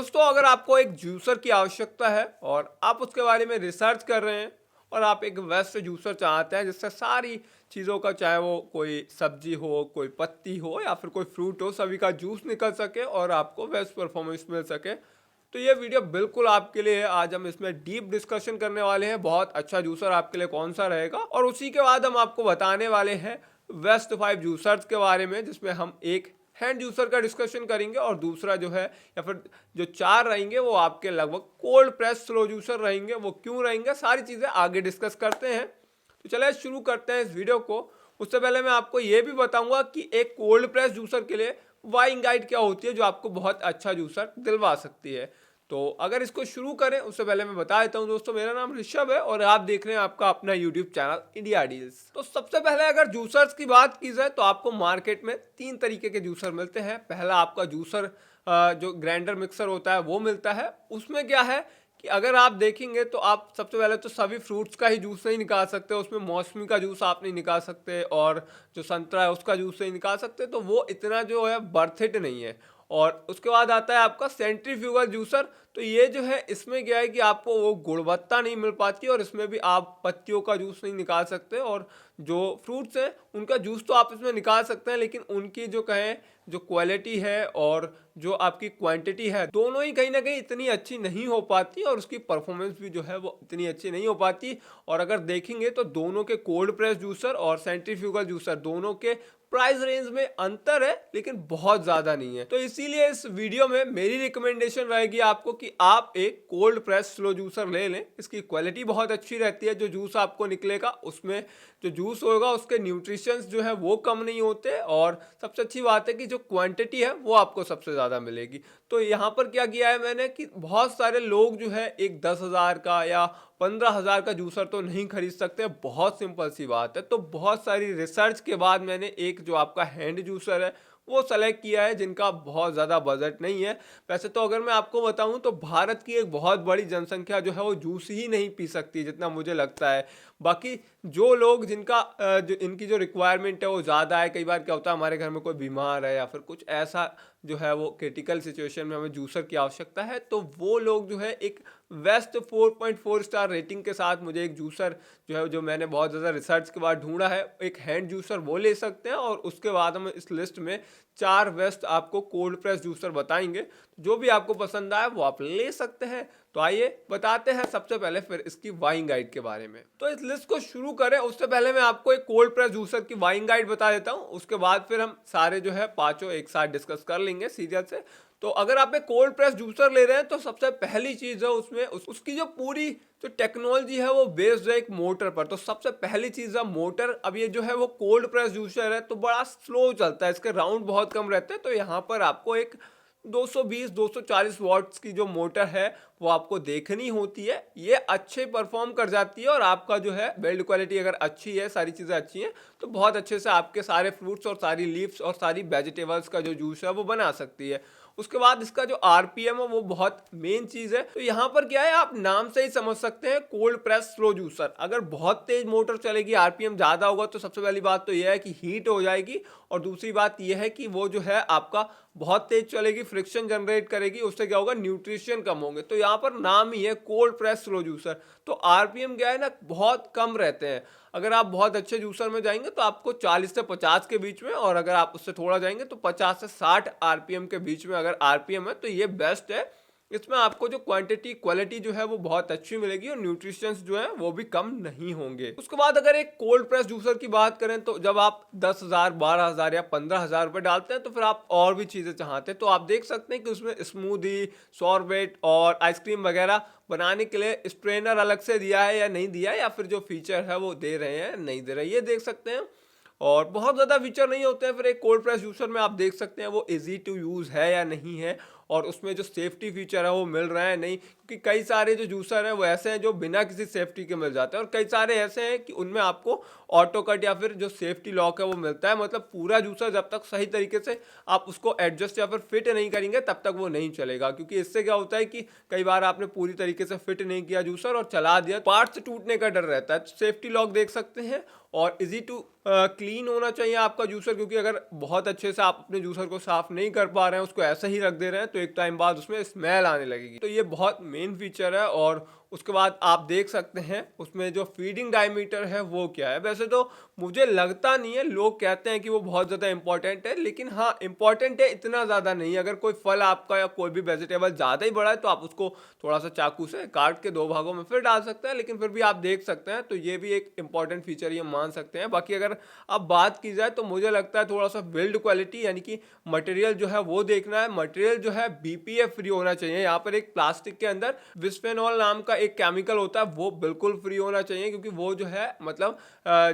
दोस्तों अगर आपको एक जूसर की आवश्यकता है और आप उसके बारे में रिसर्च कर रहे हैं और आप एक बेस्ट जूसर चाहते हैं जिससे सारी चीज़ों का, चाहे वो कोई सब्जी हो, कोई पत्ती हो या फिर कोई फ्रूट हो, सभी का जूस निकल सके और आपको बेस्ट परफॉर्मेंस मिल सके, तो ये वीडियो बिल्कुल आपके लिए है। आज हम इसमें डीप डिस्कशन करने वाले हैं बहुत अच्छा जूसर आपके लिए कौन सा रहेगा, और उसी के बाद हम आपको बताने वाले हैं बेस्ट 5 जूसर्स के बारे में, जिसमें हम एक हैंड जूसर का डिस्कशन करेंगे और दूसरा जो है, या फिर जो 4 रहेंगे वो आपके लगभग कोल्ड प्रेस स्लो जूसर रहेंगे। वो क्यों रहेंगे, सारी चीज़ें आगे डिस्कस करते हैं। तो चलिए शुरू करते हैं इस वीडियो को। उससे पहले मैं आपको ये भी बताऊंगा कि एक कोल्ड प्रेस जूसर के लिए वाइंग गाइड क्या होती है, जो आपको बहुत अच्छा जूसर दिलवा सकती है। तो अगर इसको शुरू करें उससे पहले मैं बता देता हूं दोस्तों, मेरा नाम ऋषभ है और आप देख रहे हैं आपका अपना यूट्यूब चैनल इंडिया डील्स। तो सबसे पहले अगर जूसर्स की बात की जाए तो आपको मार्केट में 3 तरीके के जूसर मिलते हैं। पहला आपका जूसर जो ग्राइंडर मिक्सर होता है वो मिलता है। उसमें क्या है कि अगर आप देखेंगे तो आप सबसे पहले तो सभी फ्रूट्स का ही जूस नहीं निकाल सकते, उसमें मौसमी का जूस आप नहीं निकाल सकते और जो संतरा है उसका जूस नहीं निकाल सकते, तो वो इतना जो है वर्थ इट नहीं है। और उसके बाद आता है आपका सेंट्रीफ्यूगल जूसर। तो ये जो है, इसमें क्या है कि आपको वो गुणवत्ता नहीं मिल पाती और इसमें भी आप पत्तियों का जूस नहीं निकाल सकते, और जो फ्रूट्स हैं उनका जूस तो आप इसमें निकाल सकते हैं, लेकिन उनकी जो कहें जो क्वालिटी है और जो आपकी क्वांटिटी है, दोनों ही कहीं ना कहीं इतनी अच्छी नहीं हो पाती और उसकी परफॉर्मेंस भी जो है वो इतनी अच्छी नहीं हो पाती। और अगर देखेंगे तो दोनों के कोल्ड प्रेस जूसर और सेंट्रीफ्यूगल जूसर दोनों के प्राइस रेंज में अंतर है, लेकिन बहुत ज़्यादा नहीं है। तो इसीलिए इस वीडियो में मेरी रिकमेंडेशन रहेगी आपको कि आप एक कोल्ड प्रेस स्लो जूसर ले लें। इसकी क्वालिटी बहुत अच्छी रहती है, जो जूस आपको निकलेगा उसमें जो जूस होगा उसके न्यूट्रिशंस जो है वो कम नहीं होते, और सबसे अच्छी बात है कि जो क्वांटिटी है वो आपको सबसे ज़्यादा मिलेगी। तो यहाँ पर क्या किया है मैंने कि बहुत सारे लोग जो है एक 10,000 का या 15,000 का जूसर तो नहीं खरीद सकते, बहुत सिंपल सी बात है। तो बहुत सारी रिसर्च के बाद मैंने एक जो आपका हैंड जूसर है वो सेलेक्ट किया है, जिनका बहुत ज़्यादा बजट नहीं है। वैसे तो अगर मैं आपको बताऊं तो भारत की एक बहुत बड़ी जनसंख्या जो है वो जूस ही नहीं पी सकती, जितना मुझे लगता है। बाकी जो लोग जिनका जो इनकी जो रिक्वायरमेंट है वो ज़्यादा है, कई बार क्या होता है हमारे घर में कोई बीमार है या फिर कुछ ऐसा जो है वो क्रिटिकल सिचुएशन में हमें जूसर की आवश्यकता है, तो वो लोग जो है एक वेस्ट 4.4 स्टार रेटिंग के साथ मुझे एक जूसर जो है, जो मैंने बहुत ज़्यादा रिसर्च के बाद ढूंढा है, एक हैंड जूसर वो ले सकते हैं। और उसके बाद हम इस लिस्ट में 4 बेस्ट आपको कोल्ड प्रेस जूसर बताएंगे। जो भी आपको पसंद आए वो आप ले सकते हैं। तो आइए बताते हैं सबसे पहले फिर इसकी वाइंग गाइड के बारे में। तो इस लिस्ट को शुरू करें उससे पहले मैं आपको एक कोल्ड प्रेस जूसर की वाइंग गाइड बता देता हूं, उसके बाद फिर हम सारे जो है पांचों एक साथ डिस्कस कर लेंगे सीरियल से। तो अगर आप एक कोल्ड प्रेस जूसर ले रहे हैं तो सबसे पहली चीज है उसमें उसकी जो पूरी जो टेक्नोलॉजी है वो बेस्ड है एक मोटर पर। तो सबसे पहली चीज है मोटर। अब ये जो है वो कोल्ड प्रेस जूसर है तो बड़ा स्लो चलता है, इसके राउंड बहुत कम रहते हैं। तो यहाँ पर आपको एक 220-240 वॉट्स की जो मोटर है वो आपको देखनी होती है। ये अच्छे परफॉर्म कर जाती है और आपका जो है बिल्ड क्वालिटी अगर अच्छी है, सारी चीज़ें अच्छी हैं, तो बहुत अच्छे से आपके सारे फ्रूट्स और सारी लीव्स और सारी वेजिटेबल्स का जो जूस है वो बना सकती है। उसके बाद इसका जो आरपीएम है वो बहुत मेन चीज़ है। तो यहाँ पर क्या है, आप नाम से ही समझ सकते हैं कोल्ड प्रेस स्लो जूसर। अगर बहुत तेज मोटर चलेगी, आरपीएम ज़्यादा होगा, तो सबसे पहली बात तो यह है कि हीट हो जाएगी, और दूसरी बात यह है कि वो जो है आपका बहुत तेज चलेगी, फ्रिक्शन जनरेट करेगी, उससे क्या होगा, न्यूट्रिशन कम होंगे। तो यहाँ पर नाम ही है कोल्ड प्रेस स्लो जूसर। तो आरपीएम क्या है ना, बहुत कम रहते हैं। अगर आप बहुत अच्छे जूसर में जाएंगे तो आपको 40 से 50 के बीच में, और अगर आप उससे थोड़ा जाएंगे तो 50 से 60 आरपीएम के बीच में अगर आरपीएम है तो ये बेस्ट है। इसमें आपको जो क्वांटिटी क्वालिटी जो है वो बहुत अच्छी मिलेगी और न्यूट्रिशंस जो है वो भी कम नहीं होंगे। उसके बाद अगर एक कोल्ड प्रेस जूसर की बात करें तो जब आप 10,000, 12,000 या 15,000 रुपये डालते हैं तो फिर आप और भी चीज़ें चाहते हैं। तो आप देख सकते हैं कि उसमें स्मूदी, सॉर्बेट और आइसक्रीम वगैरह बनाने के लिए स्ट्रेनर अलग से दिया है या नहीं दिया है, या फिर जो फीचर है वो दे रहे हैं नहीं दे रहे, ये देख सकते हैं। और बहुत ज़्यादा फीचर नहीं होते हैं। फिर एक कोल्ड प्रेस जूसर में आप देख सकते हैं वो इजी टू यूज़ है या नहीं है, और उसमें जो सेफ्टी फीचर है वो मिल रहा है नहीं, क्योंकि कई सारे जो जूसर हैं वो ऐसे हैं जो बिना किसी सेफ्टी के मिल जाते हैं, और कई सारे ऐसे हैं कि उनमें आपको ऑटो कट या फिर जो सेफ्टी लॉक है वो मिलता है। मतलब पूरा जूसर जब तक सही तरीके से आप उसको एडजस्ट या फिर फिट नहीं करेंगे तब तक वो नहीं चलेगा, क्योंकि इससे क्या होता है कि कई बार आपने पूरी तरीके से फिट नहीं किया जूसर और चला दिया, पार्ट्स टूटने का डर रहता है। सेफ्टी लॉक देख सकते हैं, और इजी टू क्लीन होना चाहिए आपका जूसर, क्योंकि अगर बहुत अच्छे से आप अपने जूसर को साफ नहीं कर पा रहे हैं, उसको ऐसे ही रख दे रहे हैं, तो एक टाइम बाद उसमें स्मेल आने लगेगी। तो ये बहुत मेन फीचर है। और उसके बाद आप देख सकते हैं उसमें जो फीडिंग डायमीटर है वो क्या है। वैसे तो मुझे लगता नहीं है, लोग कहते हैं कि वो बहुत ज़्यादा इंपॉर्टेंट है, लेकिन हाँ इंपॉर्टेंट है, इतना ज़्यादा नहीं। अगर कोई फल आपका या कोई भी वेजिटेबल ज़्यादा ही बड़ा है तो आप उसको थोड़ा सा चाकू से काट के 2 भागों में फिर डाल सकते हैं, लेकिन फिर भी आप देख सकते हैं। तो ये भी एक इंपॉर्टेंट फीचर ये मान सकते हैं। बाकी अगर अब बात की जाए तो मुझे लगता है थोड़ा सा बिल्ड क्वालिटी यानी कि मटेरियल जो है वो देखना है। मटेरियल जो है बीपीए फ्री होना चाहिए। यहाँ पर एक प्लास्टिक के अंदर बिस्फेनॉल नाम का एक केमिकल होता है, वो बिल्कुल फ्री होना चाहिए, क्योंकि वो जो है मतलब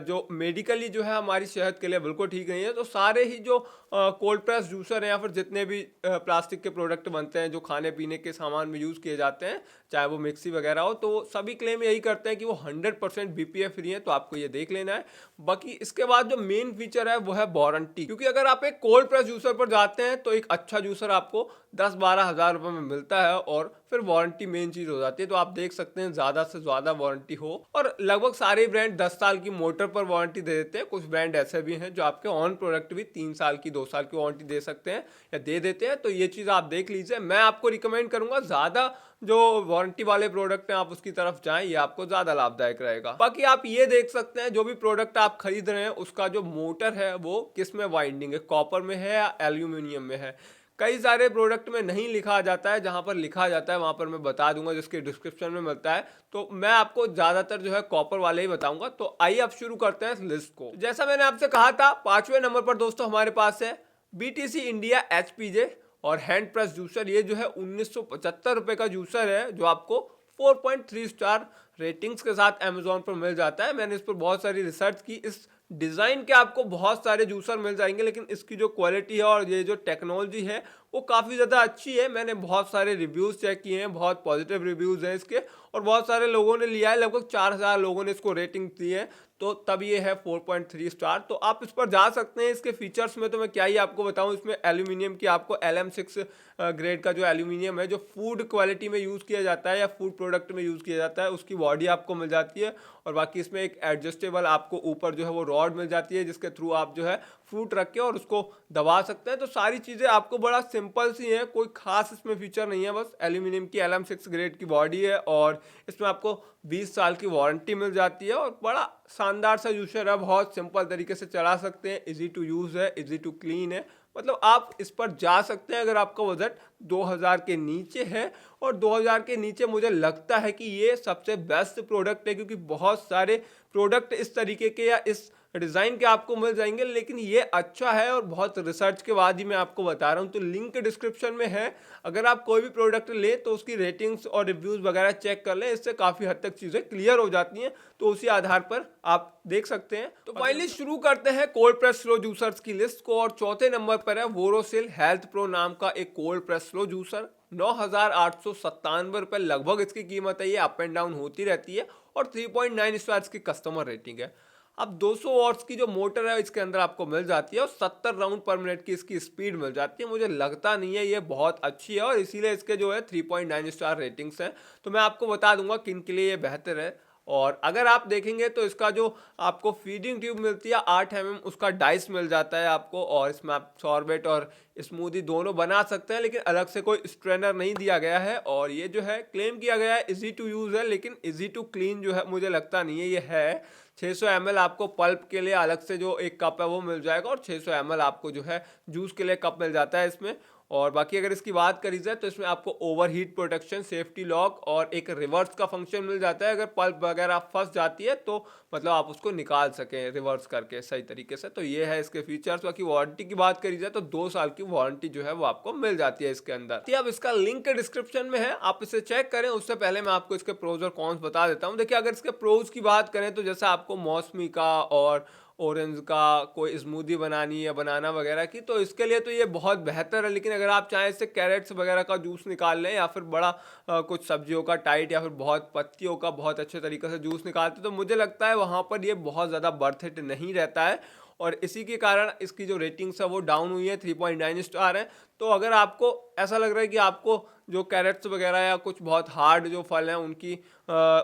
जो मेडिकली जो है हमारी सेहत के लिए बिल्कुल ठीक नहीं है। तो सारे ही जो कोल्ड प्रेस जूसर हैं या फिर जितने भी प्लास्टिक के प्रोडक्ट बनते हैं जो खाने पीने के सामान में यूज़ किए जाते हैं, चाहे वो मिक्सी वगैरह हो, तो सभी क्लेम यही करते हैं कि वो 100% बीपीए फ्री है। तो आपको ये देख लेना है। बाकी इसके बाद जो मेन फीचर है वो है वारंटी, क्योंकि अगर आप एक कोल्ड प्रेस जूसर पर जाते हैं तो एक अच्छा जूसर आपको 10-12 हज़ार रुपये में मिलता है, और फिर वारंटी मेन चीज़ हो जाती है। तो आप देख सकते हैं ज़्यादा से ज़्यादा वारंटी हो, और लगभग सारे ब्रांड 10 साल की मोटर पर वारंटी दे देते हैं। कुछ ब्रांड ऐसे भी हैं जो आपके ऑन प्रोडक्ट भी 3 साल की 2 साल की वारंटी दे सकते हैं या दे देते हैं। तो ये चीज़ आप देख लीजिए। मैं आपको रिकमेंड करूंगा ज़्यादा जो वारंटी वाले प्रोडक्ट हैं आप उसकी तरफ जाएं, ये आपको ज़्यादा लाभदायक रहेगा। बाकी आप ये देख सकते हैं जो भी प्रोडक्ट आप खरीद रहे हैं उसका जो मोटर है वो किस में वाइंडिंग है, कॉपर में है या एल्यूमिनियम में है। कई सारे प्रोडक्ट में नहीं लिखा जाता है, जहां पर लिखा जाता है वहां पर मैं बता दूंगा, जिसके डिस्क्रिप्शन में मिलता है। तो मैं आपको ज्यादातर जो है कॉपर वाले ही बताऊंगा। तो आइए अब शुरू करते हैं इस लिस्ट को। जैसा मैंने आपसे कहा था, 5वें नंबर पर दोस्तों हमारे पास है बीटीसी इंडिया एचपीजे और हैंड प्रेस जूसर। ये जो है 1975 रुपए का जूसर है, जो आपको 4.3 स्टार रेटिंग्स के साथ अमेजोन पर मिल जाता है। मैंने इस पर बहुत सारी रिसर्च की। इस डिज़ाइन के आपको बहुत सारे जूसर मिल जाएंगे, लेकिन इसकी जो क्वालिटी है और ये जो टेक्नोलॉजी है वो काफ़ी ज़्यादा अच्छी है। मैंने बहुत सारे रिव्यूज़ चेक किए हैं, बहुत पॉजिटिव रिव्यूज़ हैं इसके, और बहुत सारे लोगों ने लिया है। लगभग 4000 लोगों ने इसको रेटिंग दी है, तो तब ये है 4.3 स्टार। तो आप इस पर जा सकते हैं। इसके फीचर्स में तो मैं क्या ही आपको बताऊं। इसमें एल्यूमिनियम की आपको LM6 ग्रेड का जो एल्यूमिनियम है, जो फूड क्वालिटी में यूज़ किया जाता है या फूड प्रोडक्ट में यूज़ किया जाता है, उसकी बॉडी आपको मिल जाती है। और बाकी इसमें एक एडजस्टेबल आपको ऊपर जो है वो रॉड मिल जाती है, जिसके थ्रू आप जो है फ्रूट रख के और उसको दबा सकते हैं। तो सारी चीज़ें आपको बड़ा सिंपल सी हैं, कोई खास इसमें फीचर नहीं है। बस एल्यूमिनियम की LM6 ग्रेड की बॉडी है और इसमें आपको 20 साल की वारंटी मिल जाती है। और बड़ा शानदार सा जूसर है, बहुत सिंपल तरीके से चला सकते हैं, इजी टू यूज़ है, इजी टू क्लीन है। मतलब आप इस पर जा सकते हैं अगर आपका बजट 2000 के नीचे है। और 2000 के नीचे मुझे लगता है कि ये सबसे बेस्ट प्रोडक्ट है, क्योंकि बहुत सारे प्रोडक्ट इस तरीके के या इस डिज़ाइन के आपको मिल जाएंगे, लेकिन ये अच्छा है और बहुत रिसर्च के बाद ही मैं आपको बता रहा हूँ। तो लिंक डिस्क्रिप्शन में है। अगर आप कोई भी प्रोडक्ट ले तो उसकी रेटिंग्स और रिव्यूज़ वगैरह चेक कर लें, इससे काफ़ी हद तक चीज़ें क्लियर हो जाती हैं। तो उसी आधार पर आप देख सकते हैं। तो फाइनली शुरू करते हैं कोल्ड प्रेस स्लो जूसर्स की लिस्ट को। और चौथे नंबर पर है बोरोसिल हेल्थ प्रो नाम का एक कोल्ड प्रेस स्लो जूसर। 9897 रुपये लगभग इसकी कीमत है। ये अप एंड डाउन होती रहती है। और 3.9 स्टार्स की कस्टमर रेटिंग है। अब 200 वॉट्स की जो मोटर है इसके अंदर आपको मिल जाती है, और 70 राउंड पर मिनट की इसकी स्पीड मिल जाती है। मुझे लगता नहीं है ये बहुत अच्छी है, और इसीलिए इसके जो है 3.9 स्टार रेटिंग्स हैं। तो मैं आपको बता दूंगा किन के लिए ये बेहतर है। और अगर आप देखेंगे तो इसका जो आपको फीडिंग ट्यूब मिलती है 8 mm, उसका डाइस मिल जाता है आपको। और इसमें आप सॉर्बेट और स्मूदी दोनों बना सकते हैं, लेकिन अलग से कोई स्ट्रेनर नहीं दिया गया है। और ये जो है क्लेम किया गया है इजी टू यूज़ है, लेकिन इजी टू क्लीन जो है मुझे लगता नहीं है ये है। 600 ml आपको पल्प के लिए अलग से जो एक कप है वो मिल जाएगा, और 600 ml आपको जो है जूस के लिए कप मिल जाता है इसमें। और बाकी अगर इसकी बात करी जाए तो इसमें आपको ओवरहीट प्रोटेक्शन, सेफ्टी लॉक और एक रिवर्स का फंक्शन मिल जाता है। अगर पल्प वगैरह फंस जाती है तो मतलब आप उसको निकाल सकें रिवर्स करके सही तरीके से। तो ये है इसके फीचर्स। बाकी वारंटी की बात करी जाए तो 2 साल की वारंटी जो है वो आपको मिल जाती है इसके अंदर। अब इसका लिंक डिस्क्रिप्शन में है, आप इसे चेक करें। उससे पहले मैं आपको इसके प्रोज और कॉन्स बता देता हूँ। देखिए, अगर इसके प्रोज की बात करें तो जैसे आपको मौसमी का और ऑरेंज का कोई स्मूदी बनानी है, बनाना वगैरह की, तो इसके लिए तो ये बहुत बेहतर है। लेकिन अगर आप चाहें इससे कैरेट्स वगैरह का जूस निकाल लें, या फिर बड़ा कुछ सब्जियों का टाइट, या फिर बहुत पत्तियों का बहुत अच्छे तरीके से जूस निकालते, तो मुझे लगता है वहाँ पर ये बहुत ज़्यादा बर्थ इट नहीं रहता है। और इसी के कारण इसकी जो रेटिंग्स है वो डाउन हुई है, 3.9 स्टार है। तो अगर आपको ऐसा लग रहा है कि आपको जो कैरेट्स वगैरह या कुछ बहुत हार्ड जो फल हैं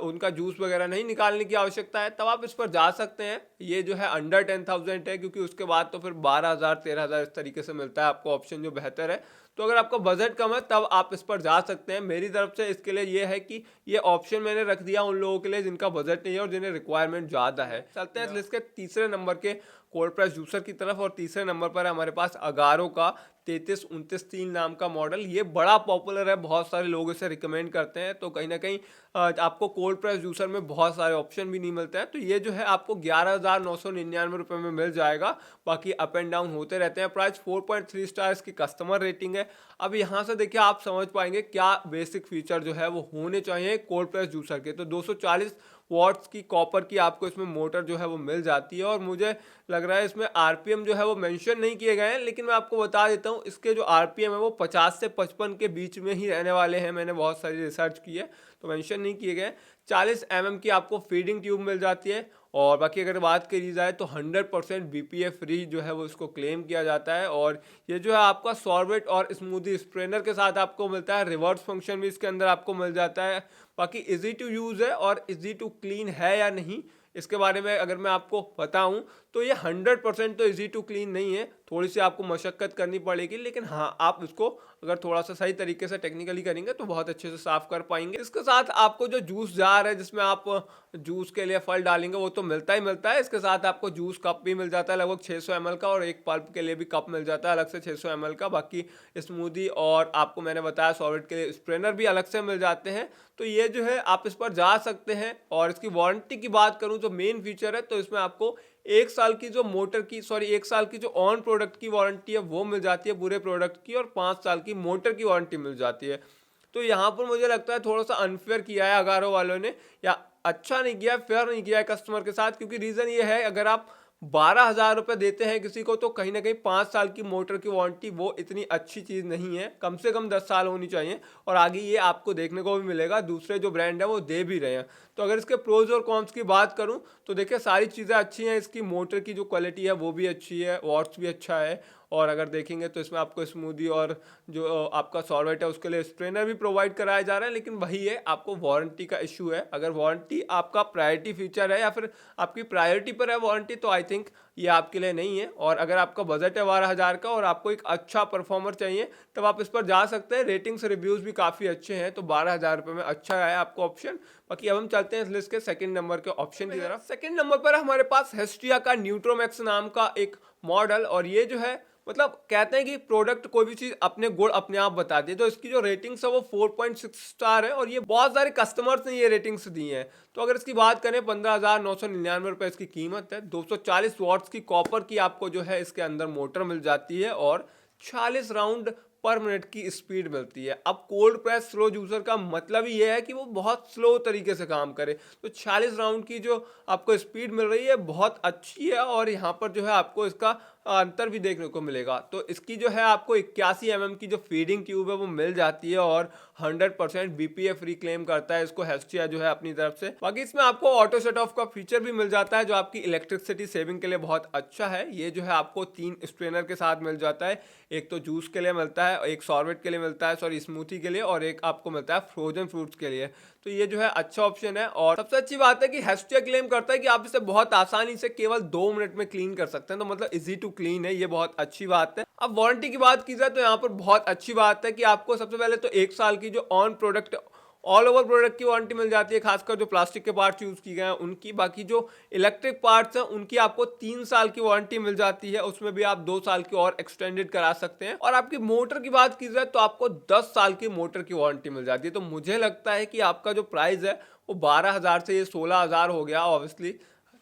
उनका जूस वगैरह नहीं निकालने की आवश्यकता है, तब आप इस पर जा सकते हैं। ये जो है अंडर 10,000 है, क्योंकि उसके बाद तो फिर 12,000 13,000 इस तरीके से मिलता है आपको ऑप्शन जो बेहतर है। तो अगर आपका बजट कम है तब आप इस पर जा सकते हैं। मेरी तरफ से इसके लिए ये है कि ये ऑप्शन मैंने रख दिया उन लोगों के लिए जिनका बजट नहीं है और जिन्हें रिक्वायरमेंट ज़्यादा है। चलते हैं इस लिस्ट के तीसरे नंबर के कोल्ड प्रेस जूसर की तरफ, और तीसरे नंबर पर है हमारे पास अगारो का 3329 नाम का मॉडल। ये बड़ा पॉपुलर है, बहुत सारे लोग इसे रिकमेंड करते हैं। तो कहीं ना कहीं आपको कोल्ड प्रेस जूसर में बहुत सारे ऑप्शन भी नहीं मिलते हैं। तो ये जो है आपको 11,999 रुपये में मिल जाएगा। बाकी अप एंड डाउन होते रहते हैं प्राइस। 4.3 स्टार इसकी कस्टमर रेटिंग है। अब यहाँ से देखिए आप समझ पाएंगे क्या बेसिक फीचर जो है वो होने चाहिए कोल्ड प्रेस जूसर के। तो 240 वॉट्स की कॉपर की आपको इसमें मोटर जो है वो मिल जाती है, और मुझे लग रहा है इसमें आरपीएम जो है वो मेंशन नहीं किए गए हैं, लेकिन मैं आपको बता देता हूँ इसके जो आरपीएम है वो 50 से 55 के बीच में ही रहने वाले हैं। मैंने बहुत सारी रिसर्च की है तो मेंशन नहीं किए गए। 40 की आपको फीडिंग ट्यूब मिल जाती है, और बाकी अगर बात करी जाए तो 100% बीपीए फ्री जो है वो इसको क्लेम किया जाता है। और ये जो है आपका सॉर्बेट और स्मूदी स्प्रेनर के साथ आपको मिलता है। रिवर्स फंक्शन भी इसके अंदर आपको मिल जाता है। बाकी इजी टू यूज़ है, और इजी टू क्लीन है या नहीं इसके बारे में अगर मैं आपको बताऊं तो ये 100% तो इजी टू क्लीन नहीं है, थोड़ी सी आपको मशक्कत करनी पड़ेगी। लेकिन हाँ, आप इसको अगर थोड़ा सा सही तरीके से टेक्निकली करेंगे तो बहुत अच्छे से साफ कर पाएंगे। इसके साथ आपको जो जूस जार है जिसमें आप जूस के लिए फल डालेंगे वो तो मिलता ही मिलता है। इसके साथ आपको जूस कप भी मिल जाता है लगभग 600 ml का, और एक पल्प के लिए भी कप मिल जाता है अलग से 600 ml का। बाकी स्मूदी और आपको मैंने बताया सॉलिड के लिए स्प्रेनर भी अलग से मिल जाते हैं। तो ये जो है आप इस पर जा सकते हैं। और इसकी वारंटी की बात करूं जो मेन फीचर है, तो इसमें आपको 1 साल की जो मोटर की 1 साल की जो ऑन प्रोडक्ट की वारंटी है वो मिल जाती है पूरे प्रोडक्ट की, और 5 साल की मोटर की वारंटी मिल जाती है। तो यहाँ पर मुझे लगता है थोड़ा सा अनफेयर किया है अगारो वालों ने, या अच्छा नहीं किया है, फेयर नहीं किया है कस्टमर के साथ। क्योंकि रीज़न ये है, अगर आप 12,000 रुपये देते हैं किसी को तो कहीं ना कहीं 5 साल की मोटर की वारंटी वो इतनी अच्छी चीज़ नहीं है। कम से कम 10 साल होनी चाहिए, और आगे ये आपको देखने को भी मिलेगा दूसरे जो ब्रांड है वो दे भी रहे हैं। तो अगर इसके प्रोज और कॉन्स की बात करूं तो देखिए सारी चीज़ें अच्छी हैं। इसकी मोटर की जो क्वालिटी है वो भी अच्छी है, वॉट्स भी अच्छा है। और अगर देखेंगे तो इसमें आपको स्मूदी और जो आपका सॉर्बेट है उसके लिए स्ट्रेनर भी प्रोवाइड कराया जा रहा है। लेकिन वही है, आपको वारंटी का इशू है। अगर वारंटी आपका प्रायोरिटी फीचर है या फिर आपकी प्रायोरिटी पर है वारंटी, तो आई थिंक ये आपके लिए नहीं है। और अगर आपका बजट है 12,000 का और आपको एक अच्छा परफॉर्मर चाहिए तब आप इस पर जा सकते हैं। रेटिंग्स रिव्यूज़ भी काफ़ी अच्छे हैं, तो 12,000 रुपये में अच्छा है आपको ऑप्शन। बाकी अब हम चलते हैं इस लिस्ट के सेकंड नंबर के ऑप्शन की तरफ। सेकंड नंबर पर हमारे पास हेस्टिया का न्यूट्रोमैक्स नाम का एक मॉडल, और ये जो है मतलब कहते हैं कि प्रोडक्ट कोई भी चीज अपने गुण अपने आप बताती है। तो इसकी जो रेटिंग्स है वो 4.6 स्टार है, और ये बहुत सारे कस्टमर्स ने ये रेटिंग्स दी हैं। तो अगर इसकी बात करें 15,999 रुपये इसकी कीमत है। 240 वॉट्स की कॉपर की आपको जो है इसके अंदर मोटर मिल जाती है, और 40 राउंड पर मिनट की स्पीड मिलती है। अब कोल्ड प्रेस स्लो जूसर का मतलब ही ये है कि वो बहुत स्लो तरीके से काम करे। तो 40 राउंड की जो आपको स्पीड मिल रही है बहुत अच्छी है, और यहाँ पर जो है आपको इसका अंतर भी देखने को मिलेगा। तो इसकी जो है आपको 81 की जो फीडिंग ट्यूब है वो मिल जाती है, और 100% बीपीए फ्री क्लेम करता है इसको हेस्टिया जो है अपनी तरफ से। बाकी इसमें आपको ऑटो शट ऑफ का फीचर भी मिल जाता है जो आपकी इलेक्ट्रिसिटी सेविंग के लिए बहुत अच्छा है। ये जो है आपको 3 स्ट्रेनर के साथ मिल जाता है। एक तो जूस के लिए मिलता है, एक सॉर्बेट के लिए मिलता है, स्मूथी के लिए, और एक आपको मिलता है फ्रोजन फ्रूट्स के लिए। तो ये जो है अच्छा ऑप्शन है। और सबसे अच्छी बात है कि हेस्टिया क्लेम करता है कि आप इसे बहुत आसानी से केवल 2 मिनट में क्लीन कर सकते हैं। तो मतलब इजी टू क्लीन है, ये बहुत अच्छी बात है। अब वारंटी की बात की जाए तो यहाँ पर बहुत अच्छी बात है कि आपको सबसे पहले तो 1 साल की जो on product all over product की वारंटी मिल जाती है, खासकर जो प्लास्टिक के पार्ट्स यूज किए गए हैं उनकी। बाकी जो इलेक्ट्रिक पार्ट्स हैं उनकी आपको 3 साल की वारंटी मिल जाती है, उसमें भी आप 2 साल की और एक्सटेंडेड करा सकते हैं। और आपकी मोटर की बात की जाए तो आपको 10 साल की मोटर की वारंटी मिल जाती है। तो मुझे लगता है कि आपका जो प्राइस है वो 12,000 से ये 16,000 हो गया। ऑब्वियसली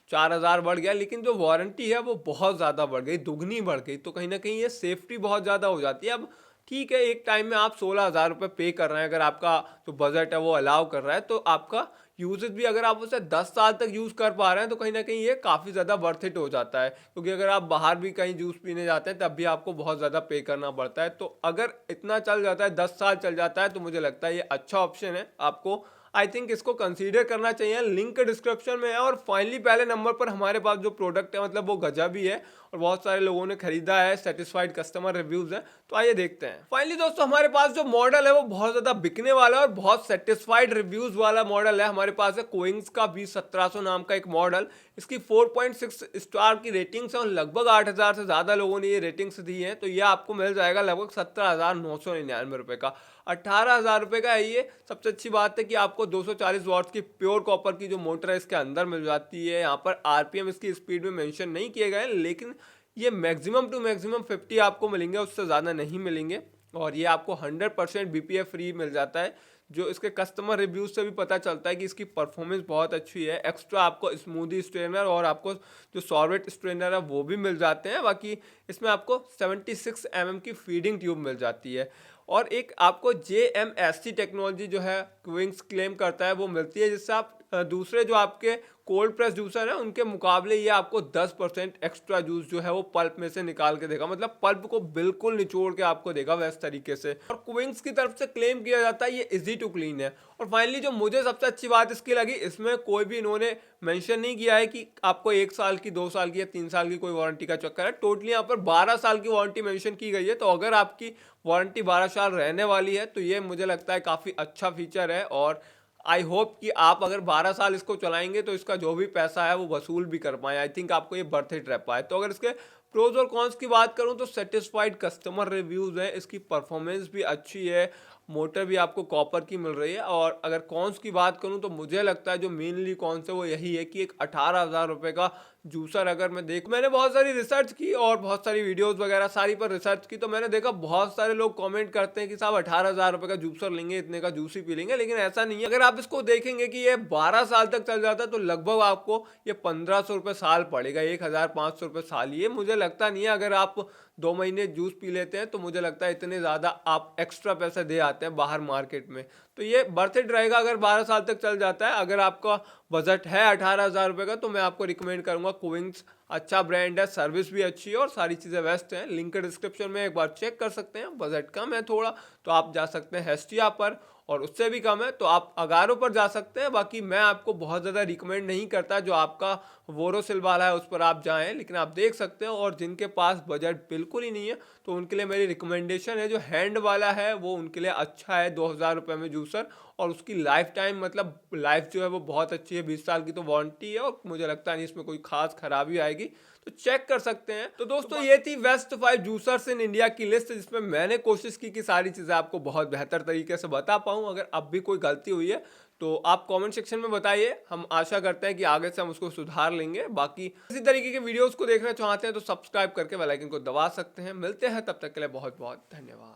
4,000 बढ़ गया, लेकिन जो वारंटी है वो बहुत ज़्यादा बढ़ गई, दुगनी बढ़ गई। तो कहीं ना कहीं ये सेफ्टी बहुत ज़्यादा हो जाती है। अब ठीक है, एक टाइम में आप 16,000 रुपये पे कर रहे हैं, अगर आपका जो बजट है वो अलाउ कर रहा है, तो आपका यूजेज भी अगर आप उसे 10 साल तक यूज़ कर पा रहे हैं तो कहीं ना कहीं ये काफ़ी ज़्यादा वर्थ इट हो जाता है। क्योंकि अगर आप बाहर भी कहीं जूस पीने जाते हैं तब भी आपको बहुत ज़्यादा पे करना पड़ता है। तो अगर इतना चल जाता है, 10 साल चल जाता है, तो मुझे लगता है ये अच्छा ऑप्शन है, आपको आई थिंक इसको कंसीडर करना चाहिए, लिंक डिस्क्रिप्शन में है। और फाइनली पहले नंबर पर हमारे पास जो प्रोडक्ट है मतलब वो गजब ही है और बहुत सारे लोगों ने खरीदा है, सेटिस्फाइड कस्टमर रिव्यूज हैं। तो आइए देखते हैं। फाइनली दोस्तों हमारे पास जो मॉडल है वो बहुत ज्यादा बिकने वाला है और बहुत सेटिस्फाइड रिव्यूज वाला मॉडल है। हमारे पास है कोइंग्स का V1700 नाम का एक मॉडल। इसकी 4.6 स्टार की रेटिंग्स है और लगभग 8,000 से ज्यादा लोगों ने ये रेटिंग्स दी है। तो ये आपको मिल जाएगा लगभग 17,999 रुपए का। 18,000 रुपए का है ये। सबसे अच्छी बात है कि आपको 240 वॉट्स की प्योर कॉपर की जो मोटर है इसके अंदर मिल जाती है। यहाँ पर आरपीएम इसकी स्पीड में मेंशन नहीं किए गए, लेकिन ये मैक्सिमम टू मैक्सिमम 50 आपको मिलेंगे, उससे ज़्यादा नहीं मिलेंगे। और ये आपको 100% बीपीएफ फ्री मिल जाता है, जो इसके कस्टमर रिव्यूज से भी पता चलता है कि इसकी परफॉर्मेंस बहुत अच्छी है। एक्स्ट्रा आपको स्मूदी स्ट्रेनर और आपको जो सॉर्वेट स्ट्रेनर है वो भी मिल जाते हैं। बाकी इसमें आपको 76 mm की फीडिंग ट्यूब मिल जाती है और एक आपको JMSC टेक्नोलॉजी जो है क्विंग्स क्लेम करता है वो मिलती है, जिससे आप दूसरे जो आपके कोल्ड प्रेस जूसर है उनके मुकाबले ये आपको 10% एक्स्ट्रा जूस जो है वो पल्प में से निकाल के देगा, मतलब पल्प को बिल्कुल निचोड़ के आपको देगा वैसे तरीके से। और क्विंग्स की तरफ से क्लेम किया जाता है ये इजी टू क्लीन है। और फाइनली जो मुझे सबसे अच्छी बात इसकी लगी, इसमें कोई भी इन्होंने मेंशन नहीं किया है कि आपको 1 साल की, 2 साल की या 3 साल की कोई वारंटी का चक्कर है। टोटली यहाँ पर 12 साल की वारंटी मेंशन की गई है। तो अगर आपकी वारंटी 12 साल रहने वाली है तो ये मुझे लगता है काफ़ी अच्छा फीचर है। और आई होप कि आप अगर 12 साल इसको चलाएंगे तो इसका जो भी पैसा है वो वसूल भी कर पाए। आई थिंक आपको ये बर्थ इट रह पाए। तो अगर इसके प्रोज और कॉन्स की बात करूं तो सेटिस्फाइड कस्टमर रिव्यूज है, इसकी परफॉर्मेंस भी अच्छी है, मोटर भी आपको कॉपर की मिल रही है। और अगर कॉन्स की बात करूं तो मुझे लगता है जो मेनली कॉन्स है वो यही है कि एक 18,000 रुपये का जूसर अगर मैंने बहुत सारी रिसर्च की और बहुत सारी वीडियोस वगैरह सारी पर रिसर्च की, तो मैंने देखा बहुत सारे लोग कमेंट करते हैं कि साहब 18,000 रुपये का जूसर लेंगे, इतने का जूस ही पी लेंगे, लेकिन ऐसा नहीं है। अगर आप इसको देखेंगे कि ये 12 साल तक चल जाता है तो लगभग आपको ये 1,500 रुपये साल पड़ेगा, 1,500 रुपये साल। ये मुझे लगता नहीं है, अगर आप 2 महीने जूस पी लेते हैं तो मुझे लगता है इतने ज़्यादा आप एक्स्ट्रा पैसे दे आते हैं बाहर मार्केट में। तो ये बर्थ इट रहेगा अगर 12 साल तक चल जाता है। अगर आपका बजट है 18,000 रुपये का तो मैं आपको रिकमेंड करूंगा क्विंग्स। अच्छा ब्रांड है, सर्विस भी अच्छी है और सारी चीज़ें बेस्ट हैं। लिंक डिस्क्रिप्शन में एक बार चेक कर सकते हैं। बजट कम है थोड़ा तो आप जा सकते हैं हेस्टिया पर, और उससे भी कम है तो आप अगारो पर जा सकते हैं। बाकी मैं आपको बहुत ज़्यादा रिकमेंड नहीं करता, जो आपका वोरोसिल वाला है उस पर आप जाएं, लेकिन आप देख सकते हो। और जिनके पास बजट बिल्कुल ही नहीं है तो उनके लिए मेरी रिकमेंडेशन है जो हैंड वाला है वो उनके लिए अच्छा है, 2,000 रुपये में जूसर। और उसकी लाइफ टाइम मतलब लाइफ जो है वो बहुत अच्छी है, 20 साल की तो वारंटी है और मुझे लगता नहीं इसमें कोई खास खराबी आएगी, तो चेक कर सकते हैं। तो दोस्तों ये थी बेस्ट 5 जूसर्स इन इंडिया की लिस्ट, जिसमें मैंने कोशिश की कि सारी चीज़ें आपको बहुत बेहतर तरीके से बता पाऊँ। अगर अब भी कोई गलती हुई है तो आप कमेंट सेक्शन में बताइए, हम आशा करते हैं कि आगे से हम उसको सुधार लेंगे। बाकी इसी तरीके के वीडियोस को देखना चाहते हैं तो सब्सक्राइब करके बेल आइकन को दबा सकते हैं। मिलते हैं, तब तक के लिए बहुत बहुत धन्यवाद।